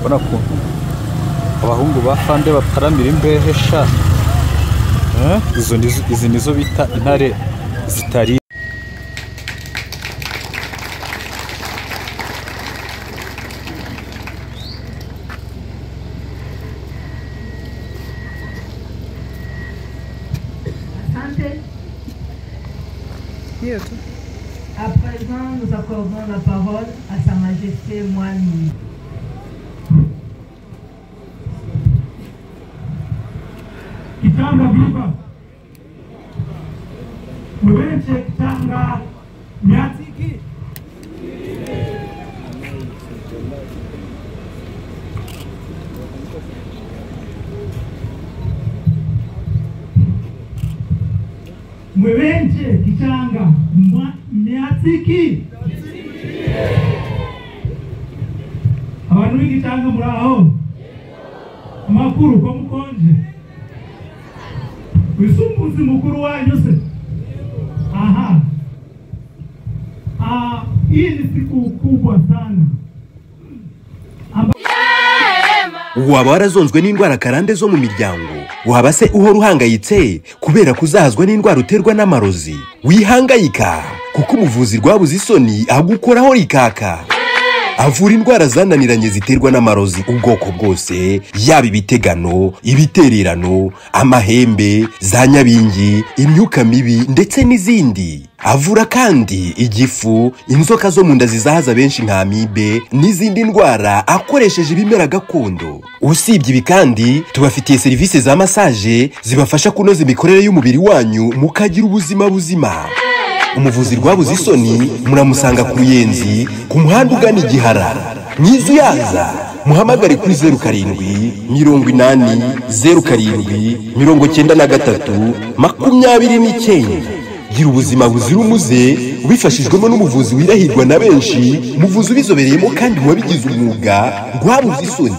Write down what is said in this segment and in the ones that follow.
ubona ko abahungu ba fande bataramira imbehe sha. Izi nizo bita intare zitari. À présent, nous accordons la parole à Sa Majesté Mwami. Kitanga viva. Mwenche kitanga miatiki. Mwenche kitanga miatiki. Abantu b'igitanga muraho. Amakuru ko mukonje. Wisumbuzi mukuru wanyu se. Aha. Hii ni siku kubwa sana. Waba warazonzwe n'indwara karande zo mu miryango, waba se uhora uhangayitse kubera kuzahazwa n'indwara uterwa n'amarozi. Wihangayika kuko umuvuzi rwabuze isoni agukoraho rikaka. Avura indwara zananiranye ziterwa n'amarozi ubwoko bwose, yaba ibitegano, ibitererano, amahembe, za nyabingi, imyuka mibi ndetse n'izindi. Avura kandi igifu, inzoka zo mu nda zizahaza benshi nka amibe n'izindi ndwara akoresheje ibimera gakondo. Usibye ibi kandi tubafitiye serivisi za massage zibafasha kunoza imikorere y'umubiri wanyu mukagira ubuzima buzima. Umuvuzi rwabuze isoni muramusanga ku Ruyenzi ku muhanda ugana Igihara. Mwizu yaza muhamagare kuri 07 80 07 93 29. Gira ubuzima buzira umuze ubifashijwemo n'umuvuzi wirahirwa na benshi, muvuzi ubizobereyemo kandi wabigize umwuga rwabuze isoni.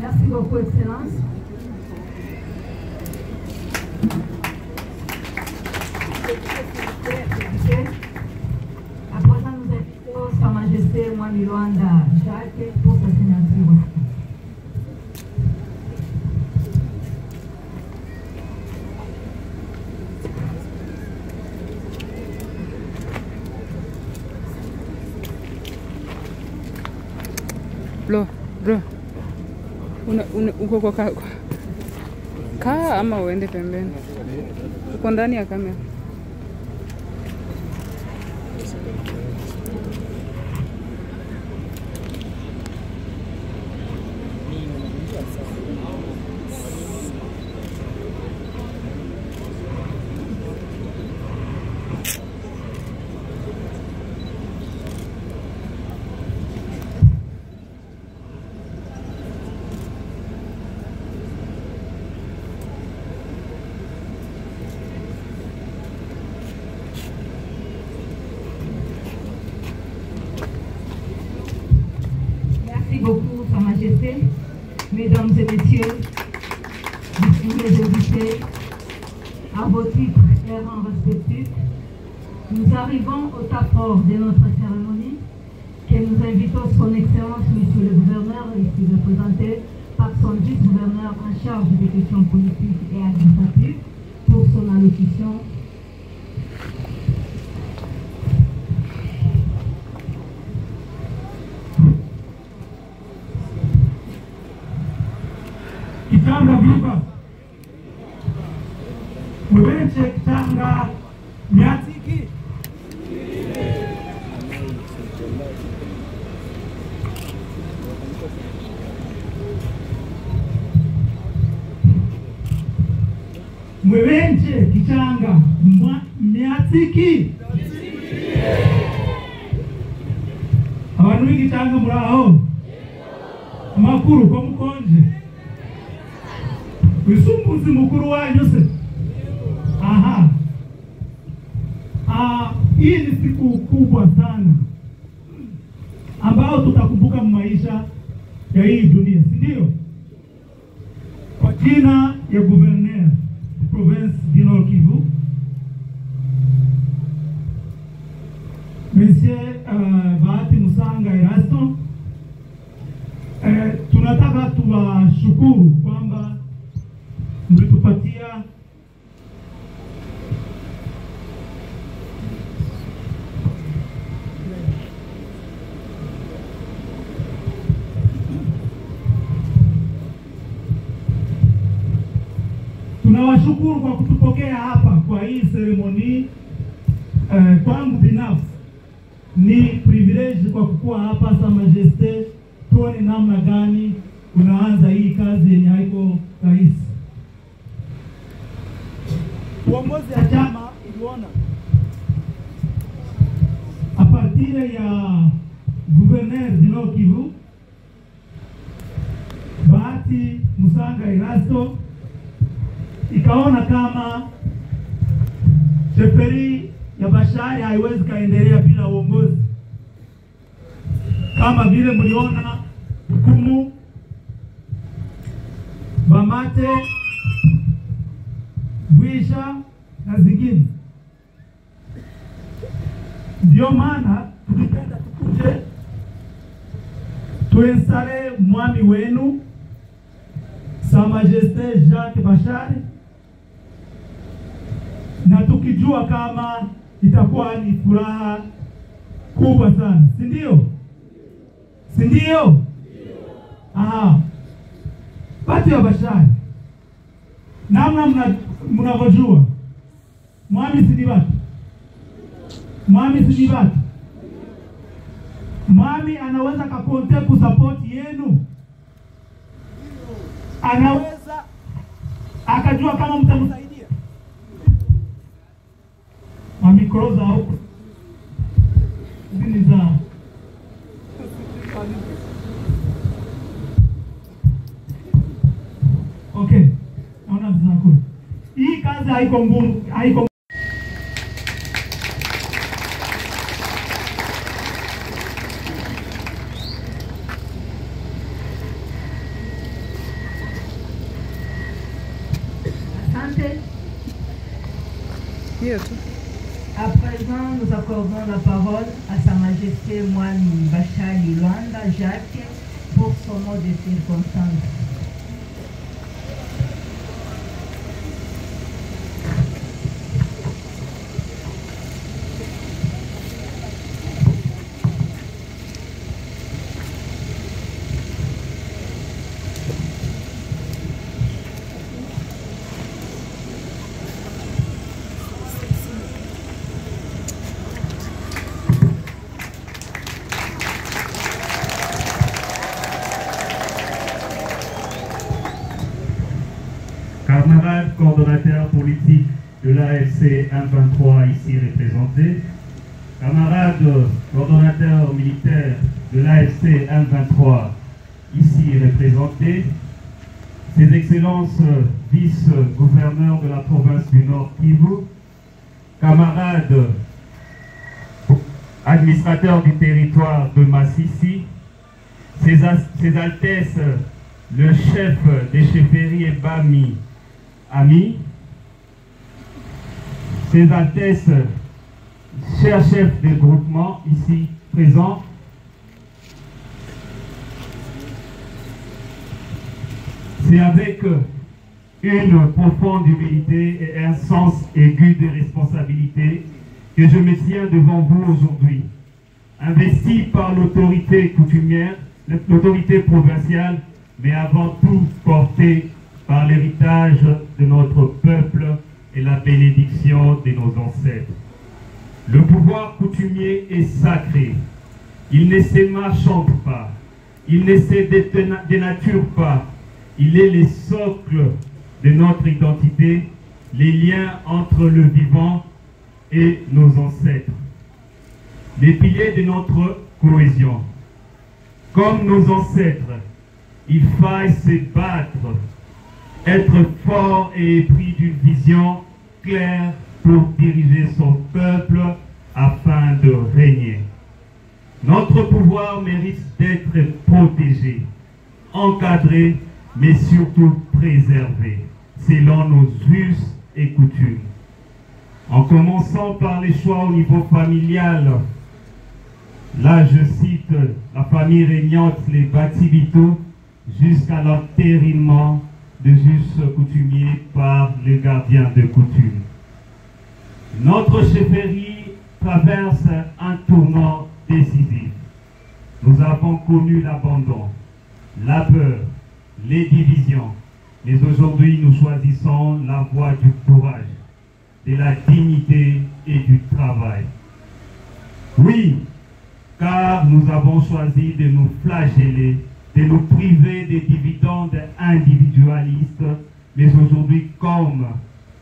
Merci beaucoup, Excellence. À présent, nous invitons Sa Majesté Mwami Luanda Jacques pour sa signature. Bro. Uko kwa kaa ama uende pembeni? Uko ndani ya kamera. Merci beaucoup, Sa Majesté, Mesdames et Messieurs, distingués invités, à vos titres et rangs respectifs, nous arrivons au temps fort de notre cérémonie que nous invitons Son Excellence, Monsieur le Gouverneur, ici représenté par son comme vice-gouverneur en charge des questions politiques et administratives pour son allocution. Kitanga viva. Mwenche kitanga miatiki. Mwenche kitanga miatiki. Abantu b'igitanga muraho. Amakuru ko mukonje. Usumbuzi mkuru wanyu se. Aha. Hii ni siku kubwa sana ambao tutakumbuka maisha ya hii dunia, si ndio? Kwa jina ya gouverneur province du Nord Kivu, Monsieur Bahati Musanga Erasto, tunataka tuwashukuru kwamba mlitupatia tunawashukuru kwa kutupokea hapa kwa hii seremoni. Kwangu binafsi ni privilege kwa kukua hapa Sa Majesté, tuone namna gani unaanza hii kazi yenye haiko rahisi. Uongozi ya chama iliona a partir ya gouverneur du Nord Kivu Bahati Musanga Erasto ikaona kama sheferi ya Bashari haiwezi kaendelea bila uongozi. Kama vile mliona hukumu Bamate, Bwisha na zingine. Ndio maana tulipenda tukuje tuensale mwami wenu Sa Majesté Jacques Bashari, na tukijua kama itakuwa ni furaha kubwa sana, si ndio? Si ndio? Aha. Batu ya Bashari, namna mnavyojua mwami si batu. Mwami si batu. Mwami anaweza kakonte kusupport yenu. Anaweza akajua kama mtamsaidia. Mikroza huko zini za okay, naona zinakula. Hii kazi haiko ngumu, haiko. Asante. Hiyo tu. À présent, nous accordons la parole à Sa Majesté Mwami Bashali Luanda Jacques pour son mot de circonstance. Camarades coordonnateurs politiques de l'AFC 123 ici représentés, camarades coordonnateurs militaires de l'AFC 123 ici représentés, Ses Excellences vice-gouverneurs de la province du Nord Kivu, camarades administrateurs du territoire de Massissi, Ses Altesses le chef des chefferies et Bami Ami, Ses Altesses, chers chefs de groupement ici présents, C'est avec une profonde humilité et un sens aigu de responsabilité que je me tiens devant vous aujourd'hui, investi par l'autorité coutumière, l'autorité provinciale, mais avant tout porté par l'héritage de notre peuple et la bénédiction de nos ancêtres. Le pouvoir coutumier est sacré. Il ne se marchande pas. Il ne se dénature pas. Il est le socle de notre identité, les liens entre le vivant et nos ancêtres. Les piliers de notre cohésion. Comme nos ancêtres, il faille se battre, être fort et épris d'une vision claire pour diriger son peuple afin de régner. Notre pouvoir mérite d'être protégé, encadré, mais surtout préservé, selon nos us et coutumes. En commençant par les choix au niveau familial, là je cite la famille régnante, les Batibito, jusqu'à l'entérinement de jus coutumier par le gardien de coutume. Notre chefferie traverse un tournant décisif. Nous avons connu l'abandon, la peur, les divisions, mais aujourd'hui nous choisissons la voie du courage, de la dignité et du travail. Oui, car nous avons choisi de nous flageller, de nous priver des dividendes individualistes, mais aujourd'hui, comme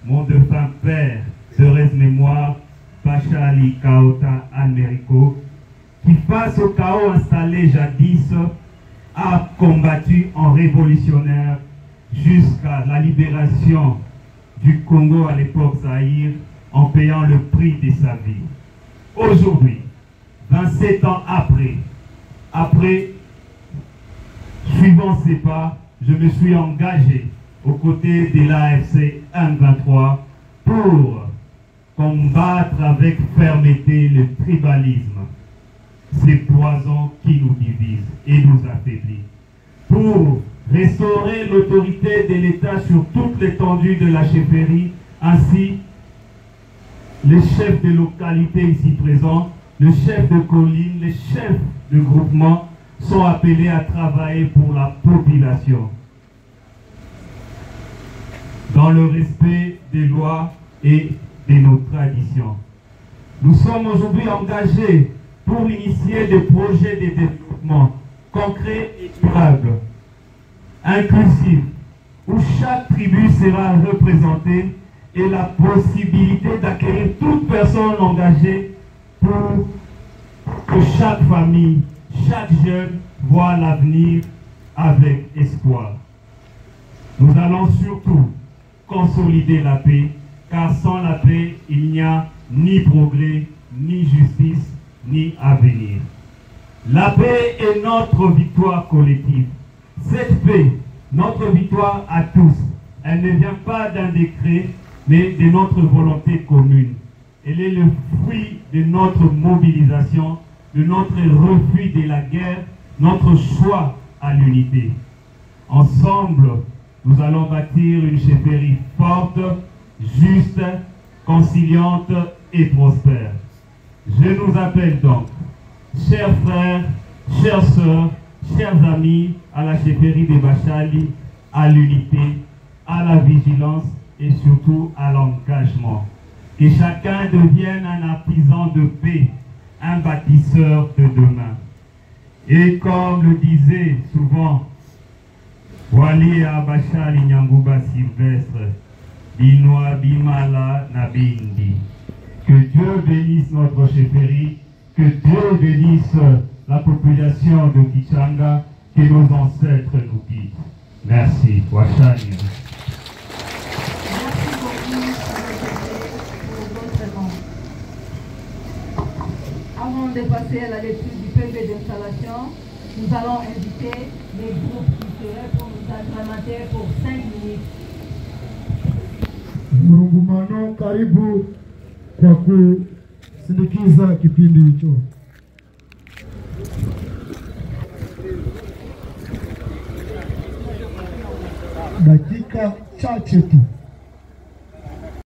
mon défunt père, heureuse mémoire, Bachali Kaota Americo, qui face au chaos installé jadis, a combattu en révolutionnaire jusqu'à la libération du Congo à l'époque Zaïre, en payant le prix de sa vie. Aujourd'hui, 27 ans après, suivant ses pas, je me suis engagé aux côtés de l'AFC M23 pour combattre avec fermeté le tribalisme, ces poisons qui nous divisent et nous affaiblissent, pour restaurer l'autorité de l'État sur toute l'étendue de la chefferie. Ainsi, les chefs de localité ici présents, le chef de colline, les chefs de groupement sont appelés à travailler pour la population, dans le respect des lois et de nos traditions. Nous sommes aujourd'hui engagés pour initier des projets de développement concrets et durables, inclusifs, où chaque tribu sera représentée et la possibilité d'accueillir toute personne engagée pour que chaque famille, chaque jeune voit l'avenir avec espoir. Nous allons surtout consolider la paix, car sans la paix, il n'y a ni progrès, ni justice, ni avenir. La paix est notre victoire collective. Cette paix, notre victoire à tous, elle ne vient pas d'un décret, mais de notre volonté commune. Elle est le fruit de notre mobilisation, de notre refus de la guerre, notre choix à l'unité. Ensemble, nous allons bâtir une chefferie forte, juste, conciliante et prospère. Je nous appelle donc, chers frères, chères sœurs, chers amis, à la chefferie des Bachali, à l'unité, à la vigilance et surtout à l'engagement. Que chacun devienne un artisan de paix, un bâtisseur de demain. Et comme le disait souvent Wali Bachali Nyambuba Sylvestre, Binoa Bimala Nabindi. Que Dieu bénisse notre chefferie, que Dieu bénisse la population de Kichanga, que nos ancêtres nous guident. Merci. Wachani. Merci beaucoup pour votre nom. Avant de passer à la lecture du PV d'installation, nous allons inviter les groupes culturels pour nous acclimater pour 5 minutes. Mrungumano, karibu kwa kusindikiza kipindi hicho. dakika chache tu.